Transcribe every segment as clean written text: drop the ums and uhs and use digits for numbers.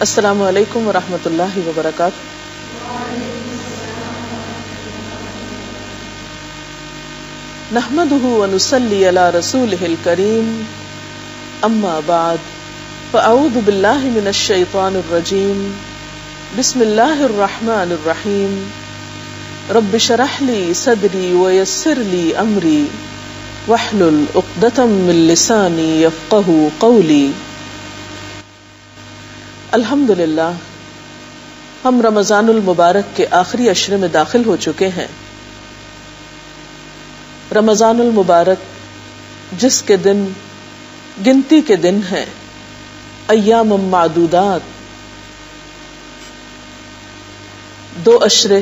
السلام علیکم ورحمۃ اللہ وبرکاتہ۔ نحمده ونصلي على رسوله الكريم، اما بعد فاعوذ باللہ من الشیطان الرجیم، بسم اللہ الرحمن الرحیم، رب اشرح لي صدری ويسر لي امری واحلل عقدۃ من لسانی یفقهوا قولی۔ الحمدللہ ہم رمضان المبارک کے آخری عشرے میں داخل ہو چکے ہیں۔ رمضان المبارک جس کے دن گنتی کے دن ہیں، ایام معدودات، 2 عشرے،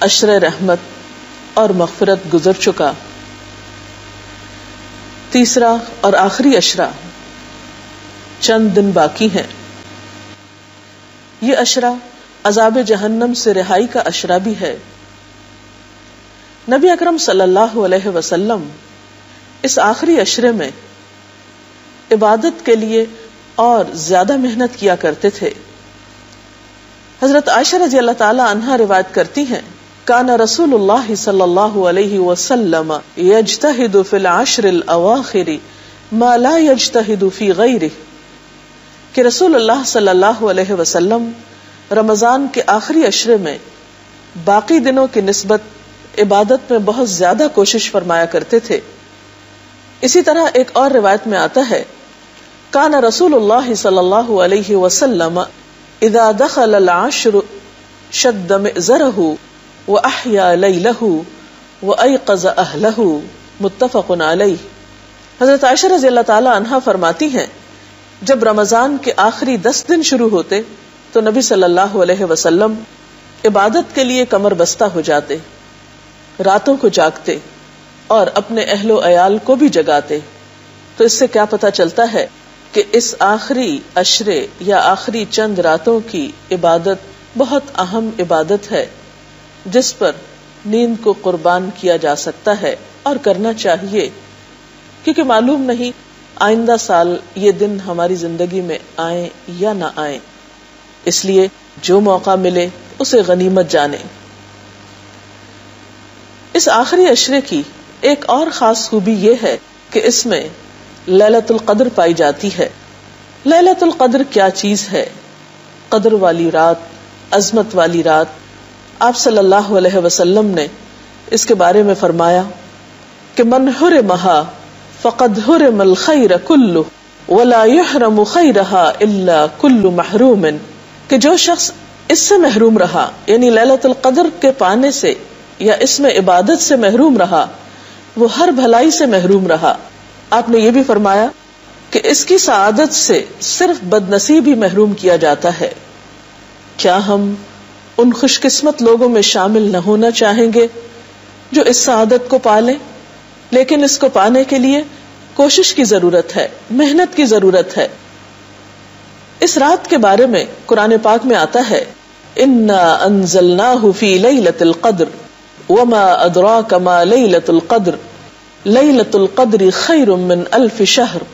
عشرے رحمت اور مغفرت گزر چکا، تیسرا اور آخری عشرہ چند دن باقی ہیں۔ یہ عشرہ عذاب جہنم سے رہائی کا عشرہ بھی ہے۔ نبی اکرم صلی اللہ علیہ وسلم اس آخری عشرے میں عبادت کے لیے اور زیادہ محنت کیا کرتے تھے۔ حضرت عائشہ رضی اللہ تعالی عنہا روایت کرتی ہیں، کان رسول اللہ صلی اللہ علیہ وسلم یجتہد فی العشر الاواخر ما لا یجتہد فی غیرہ، کہ رسول اللہ صلی اللہ علیہ وسلم رمضان کے آخری عشرے میں باقی دنوں کی نسبت عبادت میں بہت زیادہ کوشش فرمایا کرتے تھے۔ اسی طرح ایک اور روایت میں آتا ہے، کان رسول اللہ صلی اللہ علیہ وسلم اذا دخل العشر شد مئزرہ واحیا لیلہ وایقظ اہلہ، متفق علیہ۔ حضرت عائشہ رضی اللہ تعالی عنہا فرماتی ہیں، جب رمضان کے آخری 10 دن شروع ہوتے تو نبی صلی اللہ علیہ وسلم عبادت کے لیے کمر بستہ ہو جاتے، راتوں کو جاگتے اور اپنے اہل و عیال کو بھی جگاتے۔ تو اس سے کیا پتہ چلتا ہے کہ اس آخری عشرے یا آخری چند راتوں کی عبادت بہت اہم عبادت ہے، جس پر نیند کو قربان کیا جا سکتا ہے اور کرنا چاہیے، کیونکہ معلوم نہیں آئندہ سال یہ دن ہماری زندگی میں آئیں یا نہ آئیں، اس لیے جو موقع ملے اسے غنیمت جانیں۔ اس آخری عشرے کی ایک اور خاص خوبی یہ ہے کہ اس میں لیلۃ القدر پائی جاتی ہے۔ لیلۃ القدر کیا چیز ہے؟ قدر والی رات، عظمت والی رات۔ آپ صلی اللہ علیہ وسلم نے اس کے بارے میں فرمایا کہ من حرمہا فقد حرم الخیر کلہ ولا یحرم خیرہا الا کل محروم، کہ جو شخص اس سے محروم رہا، یعنی لیلۃ القدر کے پانے سے یا اس میں عبادت سے محروم رہا، وہ ہر بھلائی سے محروم رہا۔ آپ نے یہ بھی فرمایا کہ اس کی سعادت سے صرف بد نصیب ہی محروم کیا جاتا ہے۔ کیا ہم ان خوش قسمت لوگوں میں شامل نہ ہونا چاہیں گے جو اس سعادت کو پالیں؟ لیکن اس کو پانے کے لیے کوشش کی ضرورت ہے، محنت کی ضرورت ہے۔ اس رات کے بارے میں قرآن پاک میں آتا ہے، انا انزلناہ فی لیلۃ القدر وما ادراک ما لیلۃ القدر لیلۃ القدر خیر من الف شہر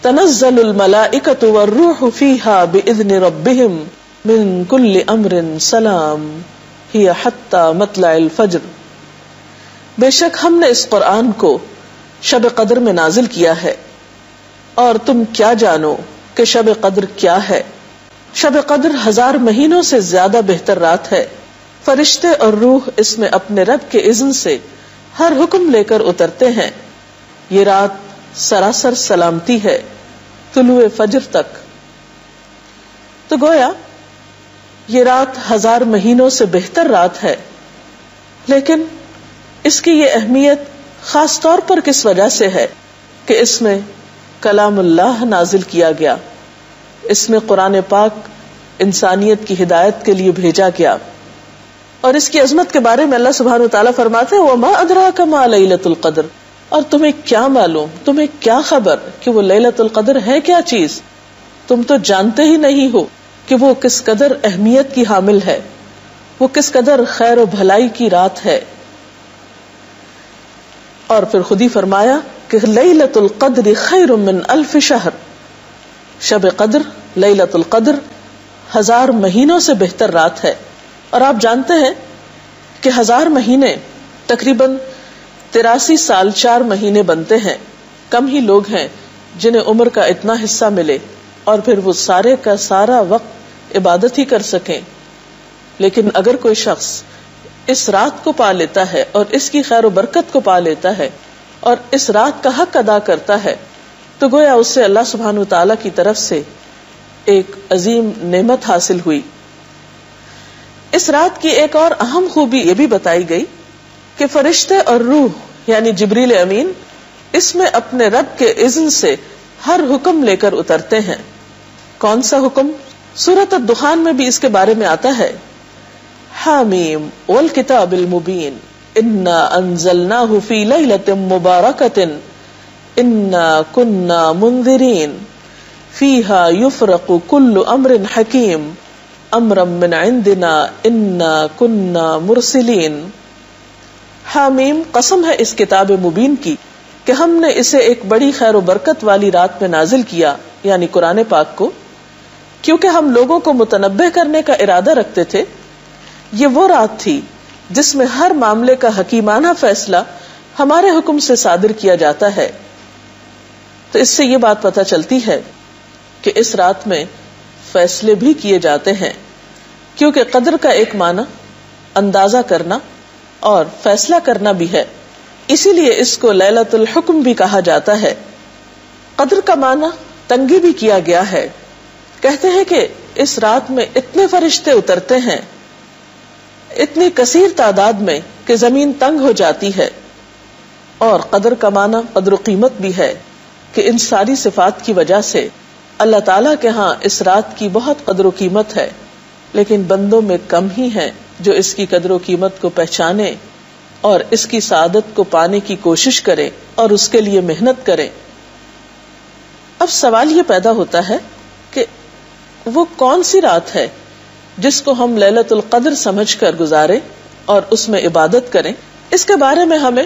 تنزل الملائکۃ والروح فیہا باذن ربہم من کل امر سلام ہی حتی مطلع الفجر۔ بے شک ہم نے اس قرآن کو شب قدر میں نازل کیا ہے، اور تم کیا جانو کہ شب قدر کیا ہے؟ شب قدر 1000 مہینوں سے زیادہ بہتر رات ہے۔ فرشتے اور روح اس میں اپنے رب کے اذن سے ہر حکم لے کر اترتے ہیں۔ یہ رات سراسر سلامتی ہے طلوع فجر تک۔ تو گویا یہ رات 1000 مہینوں سے بہتر رات ہے، لیکن اس کی یہ اہمیت خاص طور پر کس وجہ سے ہے کہ اس میں کلام اللہ نازل کیا گیا، اس میں قرآن پاک انسانیت کی ہدایت کے لیے بھیجا گیا۔ اور اس کی عظمت کے بارے میں اللہ سبحانہ وتعالیٰ فرماتے ہیں، وما ادراک ما لیلۃ القدر، اور تمہیں کیا معلوم، تمہیں کیا خبر کہ وہ لیلۃ القدر ہے کیا چیز؟ تم تو جانتے ہی نہیں ہو کہ وہ کس قدر اہمیت کی حامل ہے، وہ کس قدر خیر و بھلائی کی رات ہے۔ اور پھر خود ہی فرمایا کہ لیلۃ القدر خیر من الف شہر، شب قدر لیلۃ القدر 1000 مہینوں سے بہتر رات ہے. اور آپ جانتے ہیں کہ 1000 مہینے تقریباً 83 سال 4 مہینے بنتے ہیں. کم ہی لوگ ہیں جنہیں عمر کا اتنا حصہ ملے اور پھر وہ سارے کا سارا وقت عبادت ہی کر سکیں. لیکن اگر کوئی شخص اس رات کو پا لیتا ہے اور اس کی خیر و برکت کو پا لیتا ہے اور اس رات کا حق ادا کرتا ہے تو گویا اس سے اللہ سبحانہ وتعالی کی طرف سے ایک عظیم نعمت حاصل ہوئی. اس رات کی ایک اور اہم خوبی یہ بھی بتائی گئی کہ فرشتے اور روح یعنی جبریل امین اس میں اپنے رب کے اذن سے ہر حکم لے کر اترتے ہیں. کون سا حکم؟ سورۃ الدخان میں بھی اس کے بارے میں آتا ہے، حامیم والکتاب المبین انا انزلناہ فی لیلۃ مبارکۃ انا کنا منذرین فیہا یفرق کل امر حکیم امرا من عندنا انا کنا مرسلین. حامیم، قسم ہے اس کتاب مبین کی کہ ہم نے اسے ایک بڑی خیر و برکت والی رات میں نازل کیا، یعنی قرآن پاک کو، کیونکہ ہم لوگوں کو متنبہ کرنے کا ارادہ رکھتے تھے. یہ وہ رات تھی جس میں ہر معاملے کا حکیمانہ فیصلہ ہمارے حکم سے صادر کیا جاتا ہے. تو اس سے یہ بات پتہ چلتی ہے کہ اس رات میں فیصلے بھی کیے جاتے ہیں، کیونکہ قدر کا ایک معنی اندازہ کرنا اور فیصلہ کرنا بھی ہے. اسی لیے اس کو لیلۃ الحکم بھی کہا جاتا ہے. قدر کا معنی تنگی بھی کیا گیا ہے. کہتے ہیں کہ اس رات میں اتنے فرشتے اترتے ہیں، اتنی کثیر تعداد میں کہ زمین تنگ ہو جاتی ہے. اور قدر کا معنی قدر و قیمت بھی ہے کہ ان ساری صفات کی وجہ سے اللہ تعالیٰ کے ہاں اس رات کی بہت قدر و قیمت ہے. لیکن بندوں میں کم ہی ہیں جو اس کی قدر و قیمت کو پہچانے اور اس کی سعادت کو پانے کی کوشش کریں اور اس کے لیے محنت کریں. اب سوال یہ پیدا ہوتا ہے کہ وہ کون سی رات ہے جس کو ہم لیلۃ القدر سمجھ کر گزارے اور اس میں عبادت کریں. اس کے بارے میں ہمیں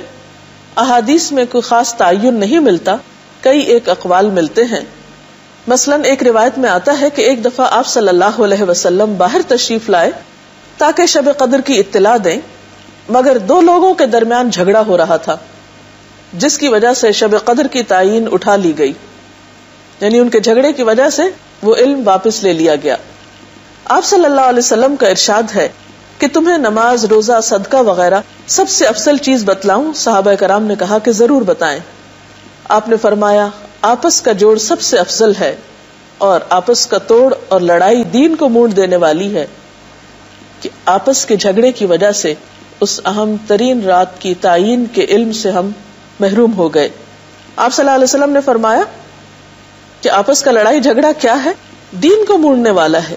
احادیث میں کوئی خاص تعین نہیں ملتا، کئی ایک اقوال ملتے ہیں. مثلا ایک روایت میں آتا ہے کہ ایک دفعہ آپ صلی اللہ علیہ وسلم باہر تشریف لائے تاکہ شب قدر کی اطلاع دیں، مگر 2 لوگوں کے درمیان جھگڑا ہو رہا تھا جس کی وجہ سے شب قدر کی تعین اٹھا لی گئی، یعنی ان کے جھگڑے کی وجہ سے وہ علم واپس لے لیا گیا. آپ صلی اللہ علیہ وسلم کا ارشاد ہے کہ تمہیں نماز، روزہ، صدقہ وغیرہ سب سے افضل چیز بتلاؤں؟ صحابہ کرام نے کہا کہ ضرور بتائیں. آپ نے فرمایا آپس کا جوڑ سب سے افضل ہے اور آپس کا توڑ اور لڑائی دین کو موڑ دینے والی ہے، کہ آپس کے جھگڑے کی وجہ سے اس اہم ترین رات کی تعین کے علم سے ہم محروم ہو گئے. آپ صلی اللہ علیہ وسلم نے فرمایا کہ آپس کا لڑائی جھگڑا کیا ہے؟ دین کو موڑنے والا ہے.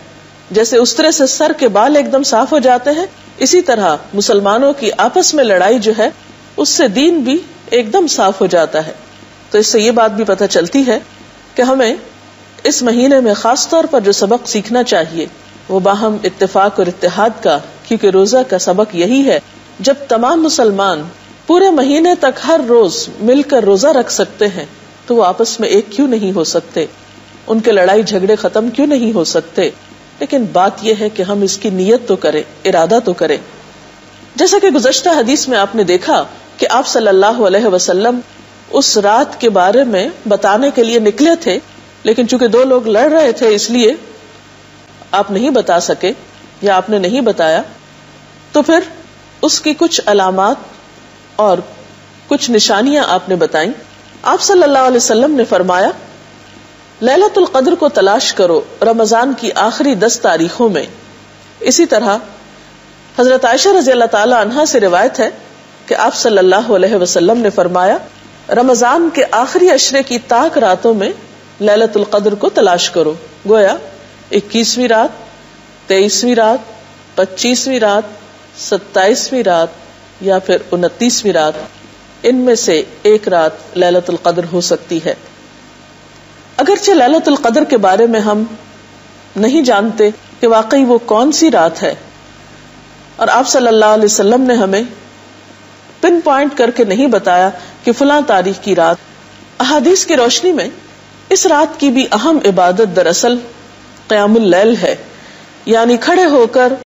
جیسے استرے سے سر کے بال ایک دم صاف ہو جاتے ہیں، اسی طرح مسلمانوں کی آپس میں لڑائی جو ہے اس سے دین بھی ایک دم صاف ہو جاتا ہے. تو اس سے یہ بات بھی پتہ چلتی ہے کہ ہمیں اس مہینے میں خاص طور پر جو سبق سیکھنا چاہیے وہ باہم اتفاق اور اتحاد کا، کیونکہ روزہ کا سبق یہی ہے. جب تمام مسلمان پورے مہینے تک ہر روز مل کر روزہ رکھ سکتے ہیں تو وہ آپس میں ایک کیوں نہیں ہو سکتے؟ ان کے لڑائی جھگڑے ختم کیوں نہیں ہو سکتے؟ لیکن بات یہ ہے کہ ہم اس کی نیت تو کریں، ارادہ تو کریں. جیسا کہ گزشتہ حدیث میں آپ نے دیکھا کہ آپ صلی اللہ علیہ وسلم اس رات کے بارے میں بتانے کے لیے نکلے تھے، لیکن چونکہ 2 لوگ لڑ رہے تھے اس لیے آپ نہیں بتا سکے یا آپ نے نہیں بتایا. تو پھر اس کی کچھ علامات اور کچھ نشانیاں آپ نے بتائیں. آپ صلی اللہ علیہ وسلم نے فرمایا لیلۃ القدر کو تلاش کرو رمضان کی آخری 10 تاریخوں میں. اسی طرح حضرت عائشہ رضی اللہ تعالی عنہا سے روایت ہے کہ آپ صلی اللہ علیہ وسلم نے فرمایا رمضان کے آخری عشرے کی طاق راتوں میں لیلۃ القدر کو تلاش کرو. گویا 21ویں رات، 23ویں رات، 25ویں رات، 27ویں رات یا پھر 29ویں رات، ان میں سے ایک رات لیلۃ القدر ہو سکتی ہے. اگرچہ لیلۃ القدر کے بارے میں ہم نہیں جانتے کہ واقعی وہ کون سی رات ہے، اور آپ صلی اللہ علیہ وسلم نے ہمیں پن پوائنٹ کر کے نہیں بتایا کہ فلاں تاریخ کی رات. احادیث کی روشنی میں اس رات کی بھی اہم عبادت دراصل قیام اللیل ہے، یعنی کھڑے ہو کر